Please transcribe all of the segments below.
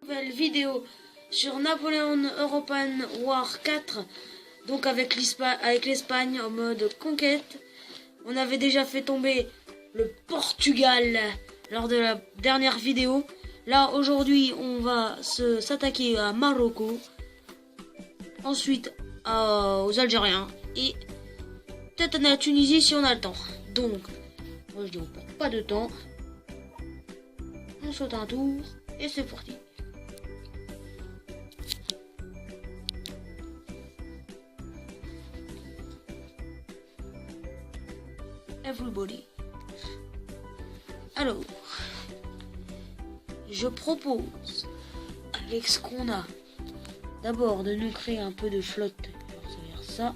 nouvelle vidéo sur Napoléon European War 4, donc avec l'Espagne en mode conquête. On avait déjà fait tomber le Portugal lors de la dernière vidéo. Là aujourd'hui on va s'attaquer à Marocco, ensuite aux Algériens et peut-être à la Tunisie si on a le temps. Donc moi je dis on perd pas de temps, on saute un tour et c'est parti. Everybody. Alors, je propose, avec ce qu'on a, d'abord de nous créer un peu de flotte. Alors, ça veut dire ça.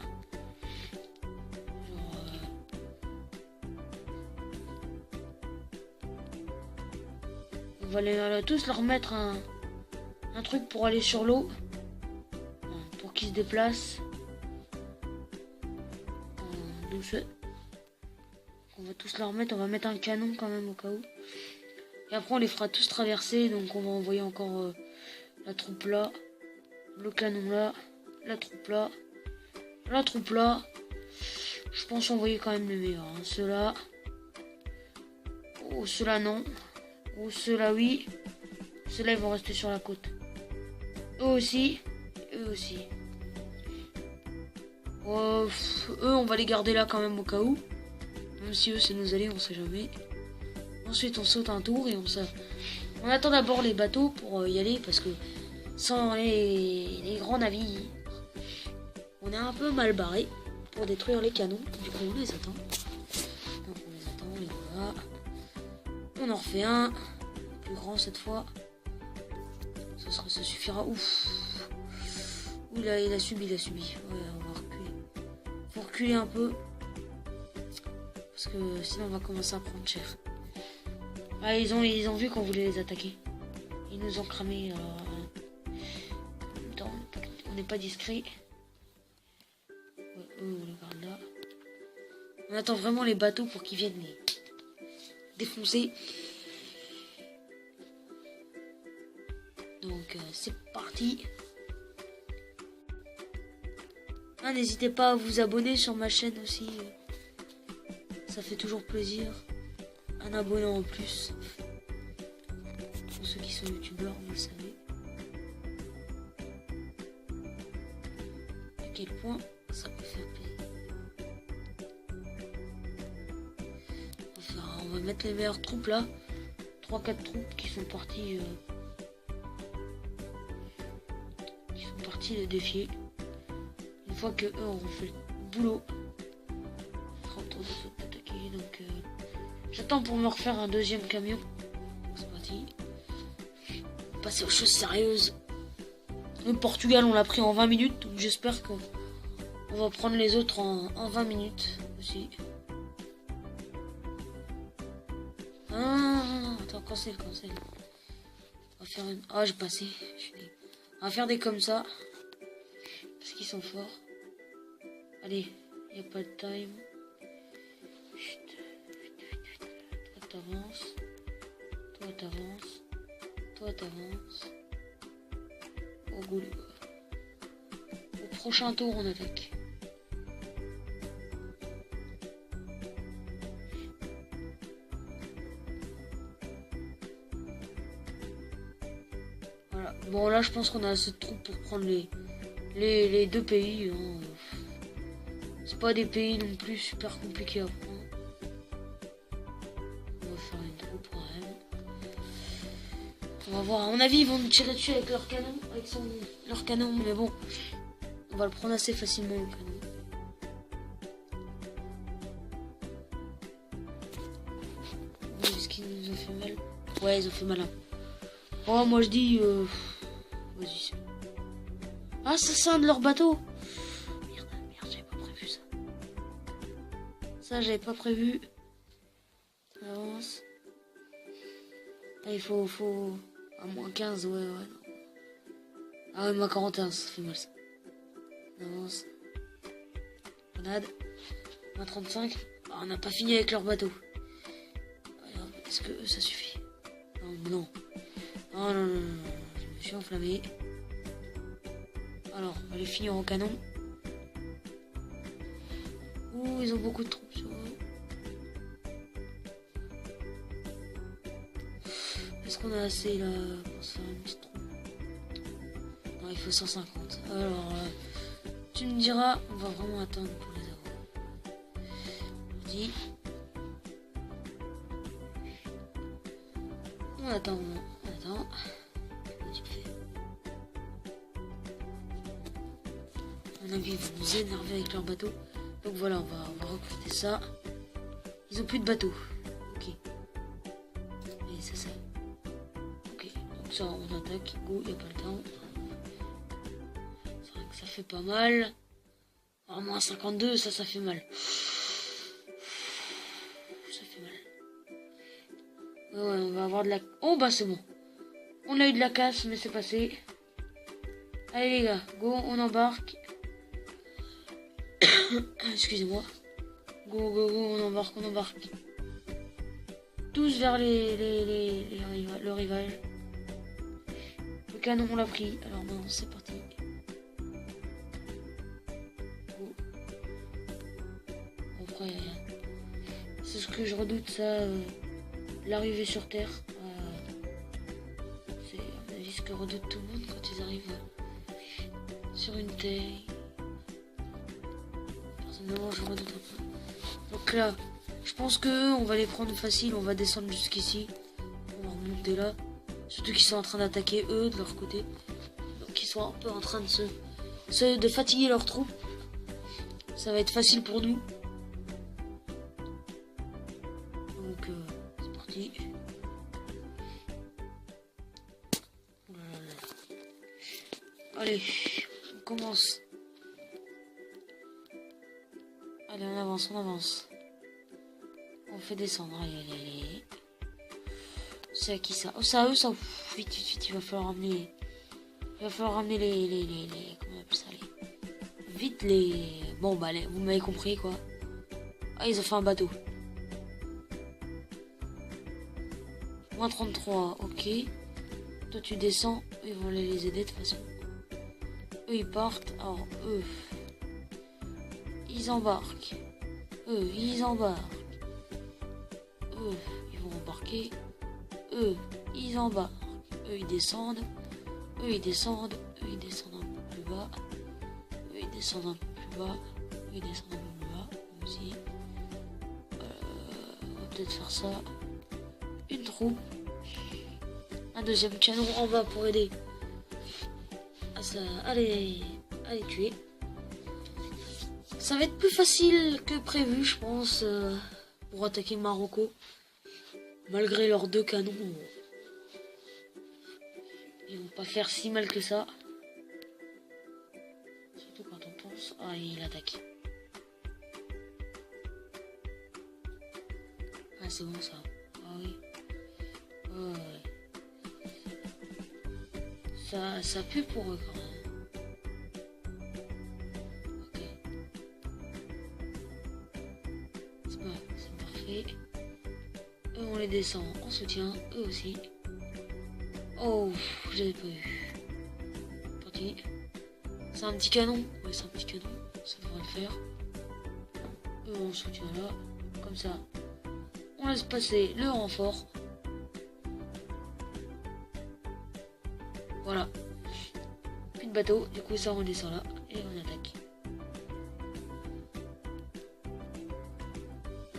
On va tous leur mettre un truc pour aller sur l'eau, pour qu'ils se déplacent. Douce. On va tous leur mettre, on va mettre un canon quand même au cas où. Et après on les fera tous traverser, donc on va envoyer encore la troupe là, le canon là, la troupe là, la troupe là. Je pense envoyer quand même les meilleurs. Hein. Ceux-là. Ou ceux-là non. Ou ceux-là oui. Ceux-là ils vont rester sur la côte. Eux aussi. Eux aussi. Eux on va les garder là quand même au cas où. Même si eux c'est nos alliés, on sait jamais. Ensuite on saute un tour et on attend d'abord les bateaux pour y aller, parce que sans les grands navires on est un peu mal barré pour détruire les canons. Du coup on les attend. Donc on les attend, les voilà. On en refait un plus grand cette fois. Ça suffira. Ouf. Ouh là il a subi. Ouais, on va reculer. Faut reculer un peu. Parce que sinon on va commencer à prendre cher. Ah, ils ont vu qu'on voulait les attaquer. Ils nous ont cramé. On n'est pas discret. Ouais, on les garde là. On attend vraiment les bateaux pour qu'ils viennent les défoncer. Donc c'est parti. Ah, n'hésitez pas à vous abonner sur ma chaîne aussi. Ça fait toujours plaisir. Un abonné en plus. Pour ceux qui sont youtubeurs, vous le savez. À quel point ça peut faire plaisir. On va mettre les meilleures troupes là. 3-4 troupes qui sont parties. Le défier. Une fois que eux auront fait le boulot. Donc j'attends pour me refaire un deuxième camion. C'est parti. Passer aux choses sérieuses. Le Portugal on l'a pris en 20 minutes, donc j'espère qu'on va prendre les autres en 20 minutes aussi. Ah, attends, cancel. On va faire une. Ah, j'ai passé. On va faire des comme ça. Parce qu'ils sont forts. Allez, il n'y a pas de time. Toi t'avances. Au goût. Au prochain tour on attaque. Voilà. Bon là je pense qu'on a assez de troupes pour prendre les deux pays. Hein. C'est pas des pays non plus super compliqués à prendre. On va voir, à mon avis ils vont nous tirer dessus avec leur canon, leur canon, mais bon, on va le prendre assez facilement le canon. Est-ce qu'ils nous ont fait mal? Ouais, ils ont fait malin. Oh, moi je dis, vas-y. Ah, ça scinde leur bateau. Merde, j'avais pas prévu ça. Ça, j'avais pas prévu. On avance. Ah, il faut... À moins 15, ouais. Ah ouais, moins 41, ça fait mal ça. On avance. Grenade. Moins 35. Ah, on n'a pas fini avec leur bateau. Est-ce que ça suffit? Non. Je me suis fait enflammer. Alors, on va les finir au canon. Ouh, ils ont beaucoup de troupes sur eux. Est-ce qu'on a assez là pour se faire une petite troupe? Non, il faut 150. Alors, tu me diras, on va vraiment attendre pour les avoir. Parti. On attend, on attend. À mon avis, ils vont nous énerver avec leur bateau. Donc voilà, on va recruter ça. Ils ont plus de bateau. Ok. Et ça. Ok. Donc ça, on attaque. Go, il n'y a pas le temps. C'est vrai que ça fait pas mal. À moins 52, ça fait mal. Ça fait mal. Ouais, on va avoir de la... Oh bah c'est bon. On a eu de la casse, mais c'est passé. Allez les gars, go, on embarque. Excusez-moi. Go, on embarque. Tous vers le rivage. Le canon, on l'a pris. Alors maintenant, c'est parti. Go. Après, c'est ce que je redoute, ça. L'arrivée sur Terre. C'est à mon avis ce que redoute tout le monde quand ils arrivent sur une Terre. Personnellement, je redoute un peu. Donc là, je pense que on va les prendre facile. On va descendre jusqu'ici. On va remonter là. Surtout qu'ils sont en train d'attaquer eux de leur côté. Donc ils sont un peu en train de fatiguer leurs troupes. Ça va être facile pour nous. Donc c'est parti. Oh là là. Allez, on commence. Allez, on avance. On fait descendre. Allez. C'est à qui ça? Oh, c'est à eux ça. Vite, il va falloir ramener. Les. Comment on appelle ça? Vite les. Bon, bah, vous m'avez compris quoi. Ah, ils ont fait un bateau. Moins 33, ok. Toi, tu descends. Ils vont aller les aider de toute façon. Eux, ils partent. Alors, eux. Ils embarquent. Eux, ils vont embarquer. Eux, ils embarquent. Eux, ils descendent. Un peu plus bas. Eux, ils descendent un peu plus bas. Aussi. On va peut-être faire ça. Une troupe. Un deuxième canon en bas pour aider. Allez tuer. Ça va être plus facile que prévu, je pense, pour attaquer le Marocco. Malgré leurs 2 canons, ils vont pas faire si mal que ça. Surtout quand on pense... Ah, il attaque. Ah, c'est bon ça. Ah oui. Ouais. Ça pue pour eux quand même. C'est parfait. Eux, on les descend en soutien. Eux aussi. Oh, j'avais pas vu. Parti. C'est un petit canon. Ouais, c'est un petit canon. Ça devrait le faire. Eux, on soutient là. Comme ça. On laisse passer le renfort. Voilà. Plus de bateau. Du coup, ça, on descend là. Et on attaque.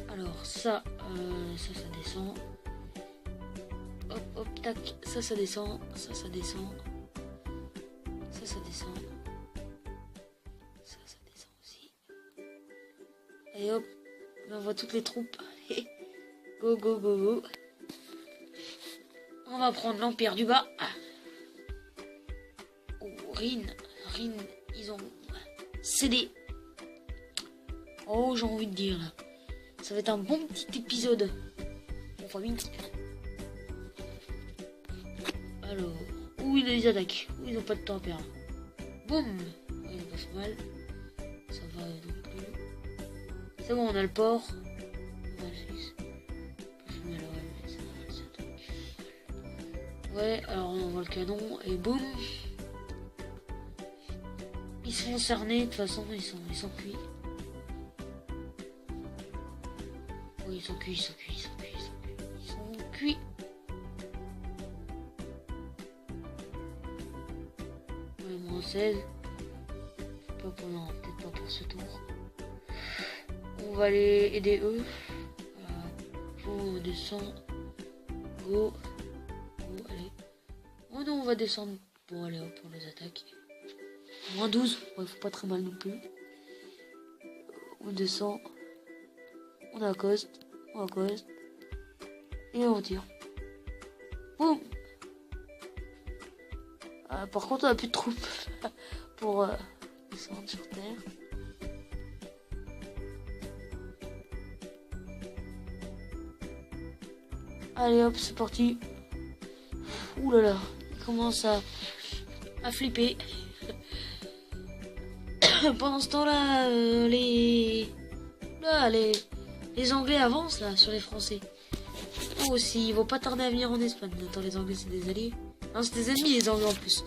Alors, ça descend. Hop, tac. Ça descend. Ça descend. Ça descend. Ça descend aussi. Et hop. On envoie toutes les troupes. Go. On va prendre l'Empire du Bas. Oh, Rin, ils ont cédé. Oh, j'ai envie de dire là. Ça va être un bon petit épisode. On va vite. Alors, où ils attaquent? Où ils ont pas de temps à perdre. Boum. Ils ont pas fait mal. Ça va non plus. C'est bon, on a le port. Ouais, alors on envoie le canon et boum. Ils sont cernés, de toute façon, ils sont cuits. Oui, ils sont cuits, ils sont cuits, ils sont cuits, ils sont cuits. Ouais, moins 16. Pas pendant, peut-être pas pour ce tour. On va aller aider eux. On descend. Go. Go, allez. Oh non, on va descendre. Bon, allez, hop, on les attaque. Moins 12. Ouais, faut pas très mal non plus. On descend. On accoste. On accoste. Et on tire. Boum. Par contre, on a plus de troupes pour descendre sur terre. Allez hop, c'est parti. Ouh là là, il commence à flipper. Pendant ce temps-là, les Anglais avancent là sur les Français. Oh, aussi, ils vont pas tarder à venir en Espagne. Attends, les Anglais, c'est des alliés. Non, c'est des ennemis, les Anglais en plus.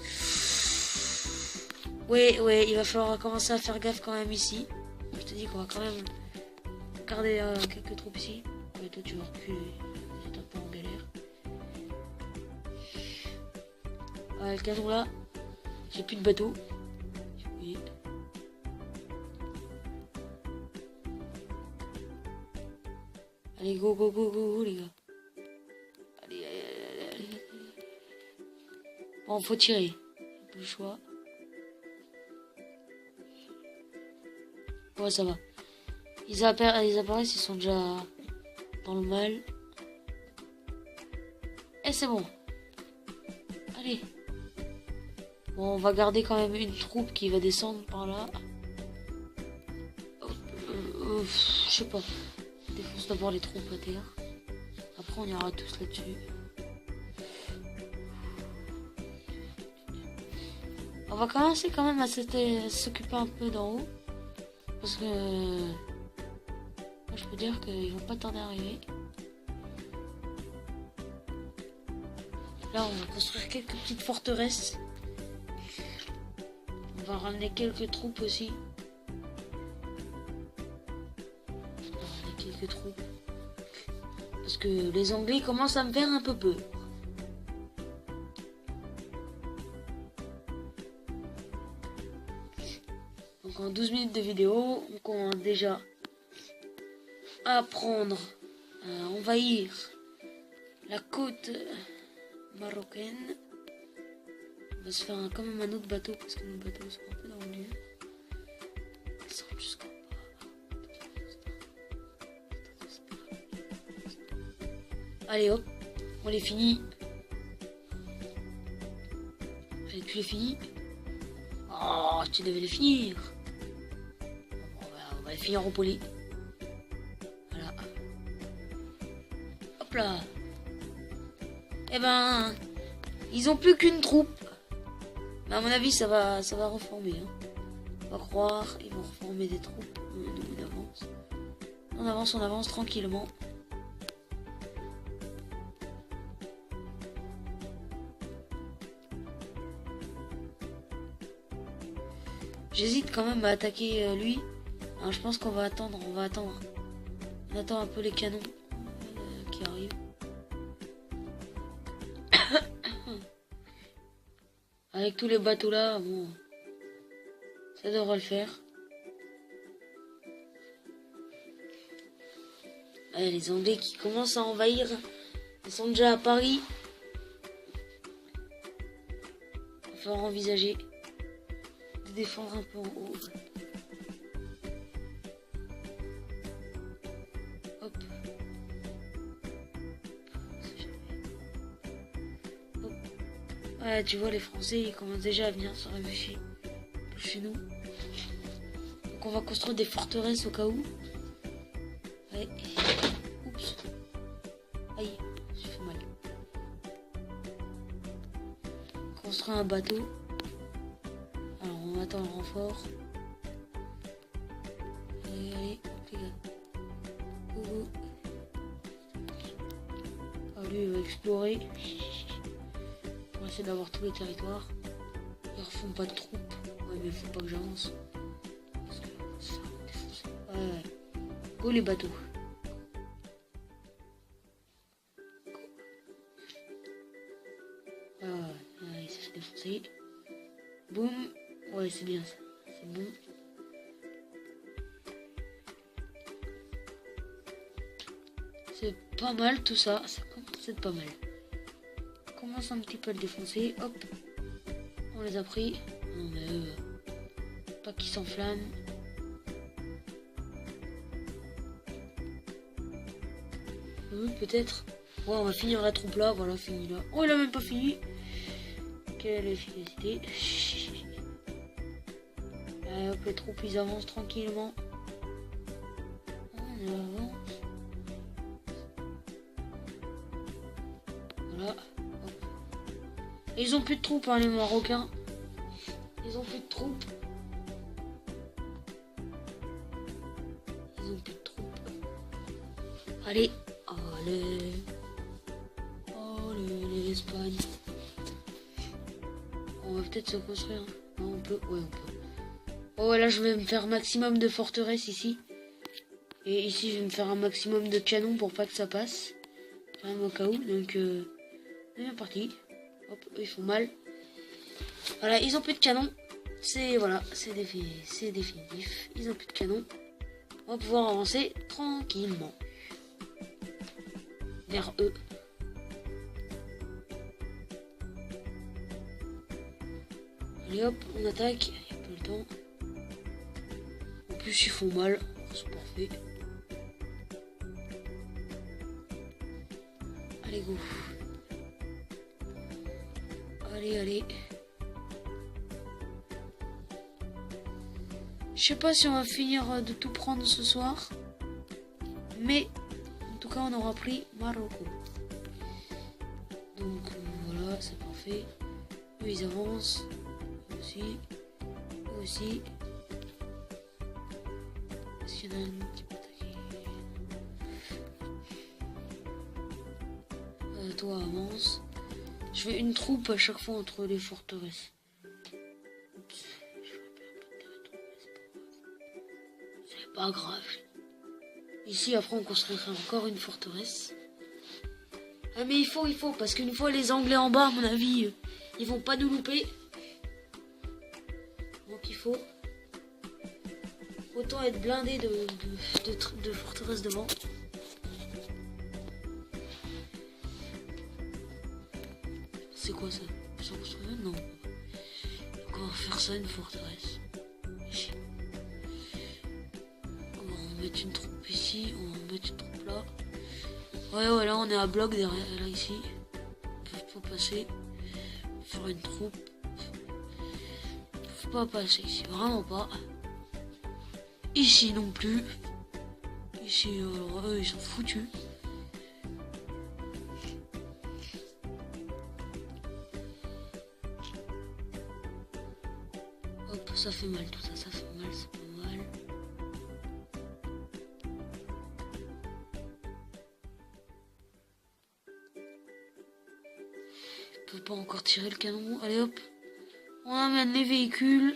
Ouais, il va falloir commencer à faire gaffe quand même ici. Je te dis qu'on va quand même garder quelques troupes ici. Ouais, toi, tu vas reculer. C'est un peu en galère. Le canon là. J'ai plus de bateau. Oui. Allez, go, go, go, go, go, les gars. Allez. Bon, faut tirer. Pas le choix. Ouais, ça va. Ils apparaissent, ils sont déjà dans le mal. Et c'est bon. Allez. Bon, on va garder quand même une troupe qui va descendre par là. Je sais pas. Défonce d'abord les troupes à terre. Après, on ira tous là-dessus. On va commencer quand même à s'occuper un peu d'en haut. Parce que... moi, je peux dire qu'ils vont pas tarder à arriver. Là, on va construire quelques petites forteresses. On va ramener quelques troupes aussi. On va ramener quelques troupes. Parce que les Anglais commencent à me faire un peu peur. Donc en 12 minutes de vidéo, on commence déjà à prendre, à envahir la côte marocaine. On va se faire quand même un autre bateau parce que nos bateaux sont un peu dans le lieu. Descendre jusqu'en bas. Allez hop, on les finit. Allez, tu les finis. Oh, tu devais les finir. On va les finir en poli. Voilà. Hop là. Eh ben, ils ont plus qu'une troupe. Mais à mon avis, ça va reformer. Hein. On va croire, ils vont reformer des troupes. On avance tranquillement. J'hésite quand même à attaquer lui. Alors, je pense qu'on va attendre. On attend un peu les canons qui arrivent. Avec tous les bateaux là, bon, ça devrait le faire. Allez, les Anglais qui commencent à envahir. Ils sont déjà à Paris. Il va falloir envisager de défendre un peu en haut. Hop. Hop. Ouais, tu vois, les Français, ils commencent déjà à venir se réfugier chez nous. Donc on va construire des forteresses au cas où. Ouais. Oups. Aïe, j'ai fait mal. Construire un bateau. Alors on attend le renfort. Allez, hop les gars. Ah, lui il va explorer. essaie d'avoir tous les territoires. Ils refont pas de troupes. Ouais, mais faut pas que j'avance. Parce que ça va me défoncer. Ouais. Go les bateaux. Ah, ouais, il s'est fait défoncer. Boum. Ouais, c'est bien ça. C'est bon. C'est pas mal tout ça. Ça commence à être pas mal. On commence un petit peu à le défoncer. Hop. On les a pris. Non mais pas qu'ils s'enflamment. Peut-être. Ouais, on va finir la troupe là. Voilà, fini là. Oh, il a même pas fini. Quelle efficacité. Allez, hop, les troupes ils avancent tranquillement. On avance. Voilà. Hop. Et ils ont plus de troupes, hein, les Marocains. Ils ont plus de troupes. Ils ont plus de troupes. Allez. Allez. Allez, l'Espagne. On va peut-être se construire. Non, on peut. Ouais, on peut. Oh, là, je vais me faire un maximum de forteresses ici. Et ici, je vais me faire un maximum de canons pour pas que ça passe. Quand même au cas où. Donc, on est bien parti. Hop, eux, ils font mal. Voilà, ils ont plus de canons. C'est, voilà, c'est définitif. Ils ont plus de canons. On va pouvoir avancer tranquillement. Vers eux. Allez hop, on attaque. Il n'y a pas le temps. En plus, ils font mal. C'est parfait. Allez, go. Allez, allez. Je sais pas si on va finir de tout prendre ce soir. Mais, en tout cas, on aura pris Marocco. Donc, voilà, c'est parfait. Eux, ils avancent. Eux aussi. Eux aussi. Est-ce qu'il y en a un qui peut attaquer? Toi, avance. Je fais une troupe à chaque fois entre les forteresses. Oups. C'est pas grave. Ici, après, on construira encore une forteresse. Ah, mais il faut, parce qu'une fois les Anglais en bas, à mon avis, ils vont pas nous louper. Donc il faut autant être blindé de forteresses devant. C'est quoi ça? Sans construire? Non. Donc on va faire ça, une forteresse. On va en mettre une troupe ici, on va en mettre une troupe là. Ouais, là on est à bloc derrière, là ici. Ils peuvent pas passer. Faire une troupe. Ils peuvent pas passer ici, vraiment pas. Ici non plus. Ici, alors eux ils sont foutus. Hop, ça fait mal tout ça, ça fait mal, c'est pas mal. Je peux pas encore tirer le canon. Allez hop, on amène les véhicules.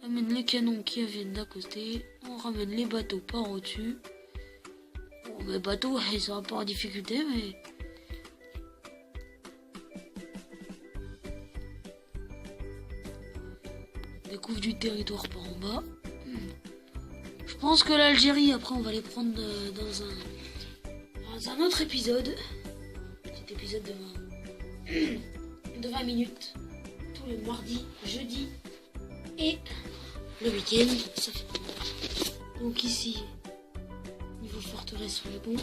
On amène les canons qui viennent d'à côté. On ramène les bateaux par au-dessus. Bon, mes bateaux, ils seront pas en difficulté, mais... On découvre du territoire par en bas. Je pense que l'Algérie, après, on va les prendre dans un autre épisode. Petit épisode de 20 minutes. Tous les mardis, jeudis et le week-end. Ça fait pas mal. Donc ici, niveau forteresse, on est bon.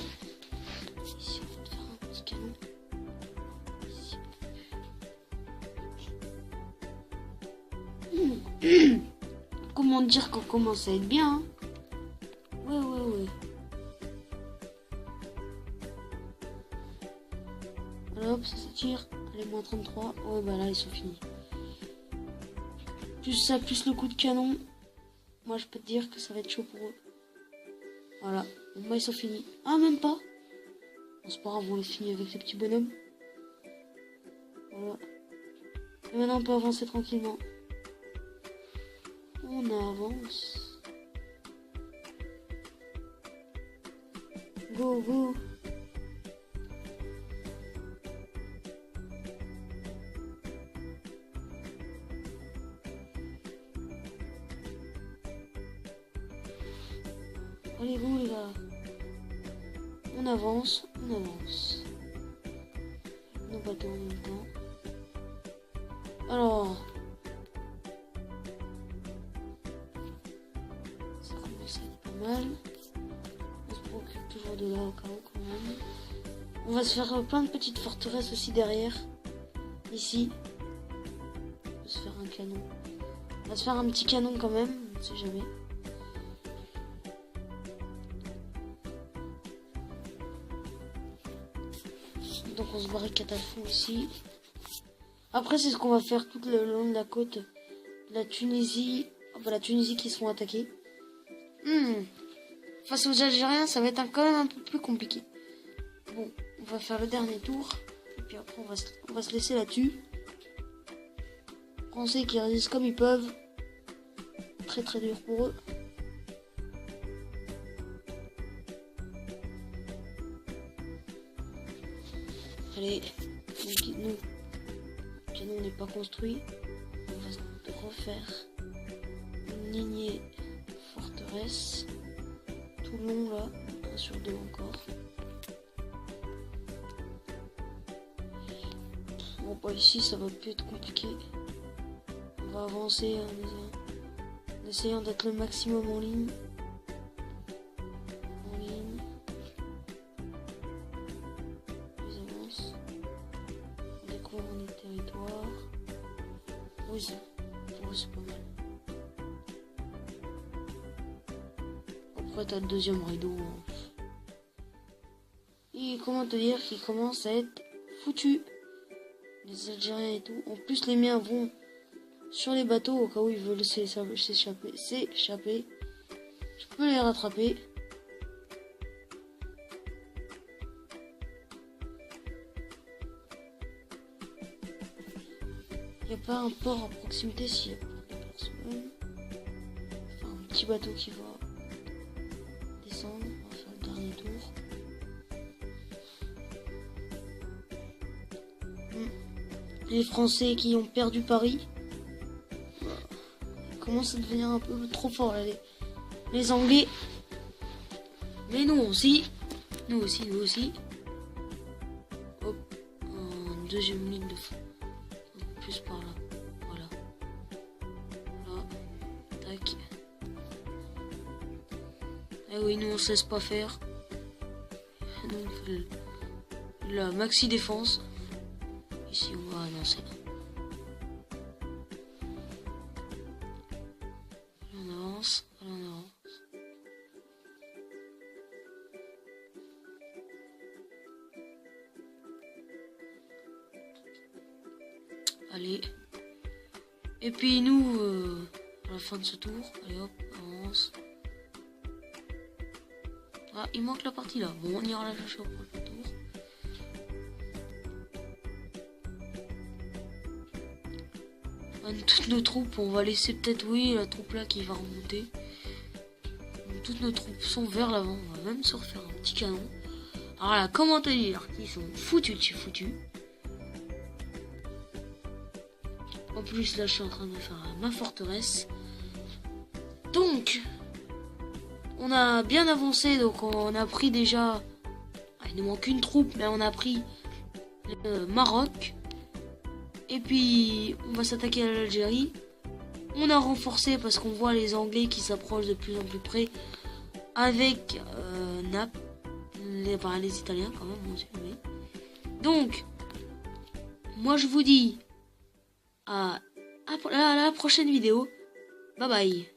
Ici, on va faire un petit canon. Ici. Comment dire qu'on commence à être bien, hein. Ouais. Voilà, hop, ça tire. Allez, moins 33. Oh, bah là, ils sont finis. Plus ça, plus le coup de canon. Moi, je peux te dire que ça va être chaud pour eux. Voilà. Donc, moi, ils sont finis. Ah, même pas. Bon, c'est pas grave, on les finit avec ces petits bonhommes. Voilà. Et maintenant on peut avancer tranquillement. On avance. Go, go. Allez, go les gars. On avance, on avance. Nos bateaux en même temps. Alors. Ça commence à être pas mal. On se préoccupe toujours de là au cas où quand même. On va se faire plein de petites forteresses aussi derrière. Ici. On va se faire un canon. On va se faire un petit canon quand même, on ne sait jamais. Donc on se barricade à fond ici. Après c'est ce qu'on va faire tout le long de la côte de la Tunisie. Enfin la Tunisie qui seront attaqués. Face aux Algériens ça va être quand même un peu plus compliqué. Bon, on va faire le dernier tour. Et puis après on va se laisser là-dessus. Français qui résistent comme ils peuvent. Très très dur pour eux. Allez, nous, le canon n'est pas construit. On va se refaire une lignée forteresse. Tout le long là, 1 sur 2 encore. Bon, pas ici, ça va plus être compliqué. On va avancer en essayant d'être le maximum en ligne. Oui, c'est pas mal. Après, t'as le deuxième rideau. Et comment te dire qu'il commence à être foutu. Les Algériens et tout. En plus, les miens vont sur les bateaux au cas où ils veulent s'échapper. Je peux les rattraper. Il n'y a pas un port à proximité s'il y a pas de personne. Enfin, un petit bateau qui va descendre. On va faire le dernier tour. Les Français qui ont perdu Paris. Ils commencent à devenir un peu trop forts là, les Anglais. Mais nous aussi. Nous aussi. Hop. En deuxième ligne de fond. Plus par là. Voilà. Tac. Eh oui, nous on se laisse pas faire. Nous on fait la maxi défense. Ici on va avancer. On avance. Allez. Et puis nous, à la fin de ce tour, allez hop, avance. Ah, il manque la partie là. Bon, on ira la chercher au prochain tour. Toutes nos troupes, on va laisser peut-être, oui, la troupe là qui va remonter. Donc, toutes nos troupes sont vers l'avant. On va même se refaire un petit canon. Alors là, comment te dire qu'ils sont foutus de chez foutus. En plus, là, je suis en train de faire ma forteresse. Donc, on a bien avancé. Donc, on a pris déjà... Il nous manque une troupe, mais on a pris le Maroc. Et puis, on va s'attaquer à l'Algérie. On a renforcé parce qu'on voit les Anglais qui s'approchent de plus en plus près. Avec Naples. Les Italiens, quand même, on sait jamais. Donc, moi, je vous dis... à la prochaine vidéo. Bye bye.